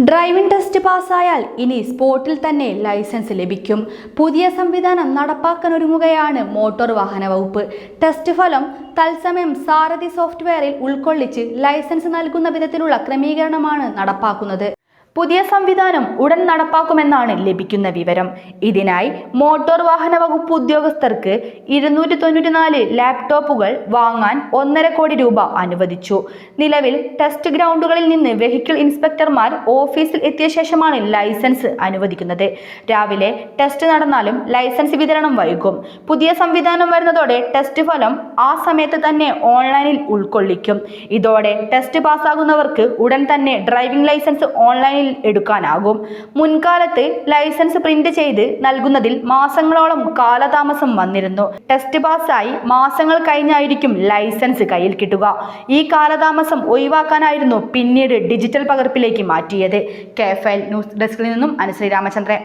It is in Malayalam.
ഡ്രൈവിംഗ് ടെസ്റ്റ് പാസ്സായാൽ ഇനി സ്പോട്ടിൽ തന്നെ ലൈസൻസ് ലഭിക്കും. പുതിയ സംവിധാനം നടപ്പാക്കാനൊരുങ്ങുകയാണ് മോട്ടോർ വാഹന വകുപ്പ്. ടെസ്റ്റ് ഫലം തത്സമയം സാരഥി സോഫ്റ്റ്വെയറിൽ ഉൾക്കൊള്ളിച്ച് ലൈസൻസ് നൽകുന്ന വിധത്തിലുള്ള ക്രമീകരണമാണ് നടപ്പാക്കുന്നത്. പുതിയ സംവിധാനം ഉടൻ നടപ്പാക്കുമെന്നാണ് ലഭിക്കുന്ന വിവരം. ഇതിനായി മോട്ടോർ വാഹന വകുപ്പ് ഉദ്യോഗസ്ഥർക്ക് 294 ലാപ്ടോപ്പുകൾ വാങ്ങാൻ 1.5 കോടി രൂപ അനുവദിച്ചു. നിലവിൽ ടെസ്റ്റ് ഗ്രൗണ്ടുകളിൽ നിന്ന് വെഹിക്കിൾ ഇൻസ്പെക്ടർമാർ ഓഫീസിൽ എത്തിയ ശേഷമാണ് ലൈസൻസ് അനുവദിക്കുന്നത്. രാവിലെ ടെസ്റ്റ് നടന്നാലും ലൈസൻസ് വിതരണം വൈകും. പുതിയ സംവിധാനം വരുന്നതോടെ ടെസ്റ്റ് ഫലം ആ സമയത്ത് തന്നെ ഓൺലൈനിൽ ഉൾക്കൊള്ളിക്കും. ഇതോടെ ടെസ്റ്റ് പാസ്സാകുന്നവർക്ക് ഉടൻ തന്നെ ഡ്രൈവിംഗ് ലൈസൻസ് ഓൺലൈനിൽ എടുക്കാനാകും. മുൻകാലത്ത് ലൈസൻസ് പ്രിന്റ് ചെയ്ത് നൽകുന്നതിൽ മാസങ്ങളോളം കാലതാമസം വന്നിരുന്നു. ടെസ്റ്റ് പാസ്സായി മാസങ്ങൾ കഴിഞ്ഞായിരിക്കും ലൈസൻസ് കയ്യിൽ കിട്ടുക. ഈ കാലതാമസം ഒഴിവാക്കാനായിരുന്നു പിന്നീട് ഡിജിറ്റൽ പകർപ്പിലേക്ക് മാറ്റിയത്. കെ ഫയൽ ന്യൂസ് ഡെസ്കിൽ നിന്നും അനുശ്രീ രാമചന്ദ്രൻ.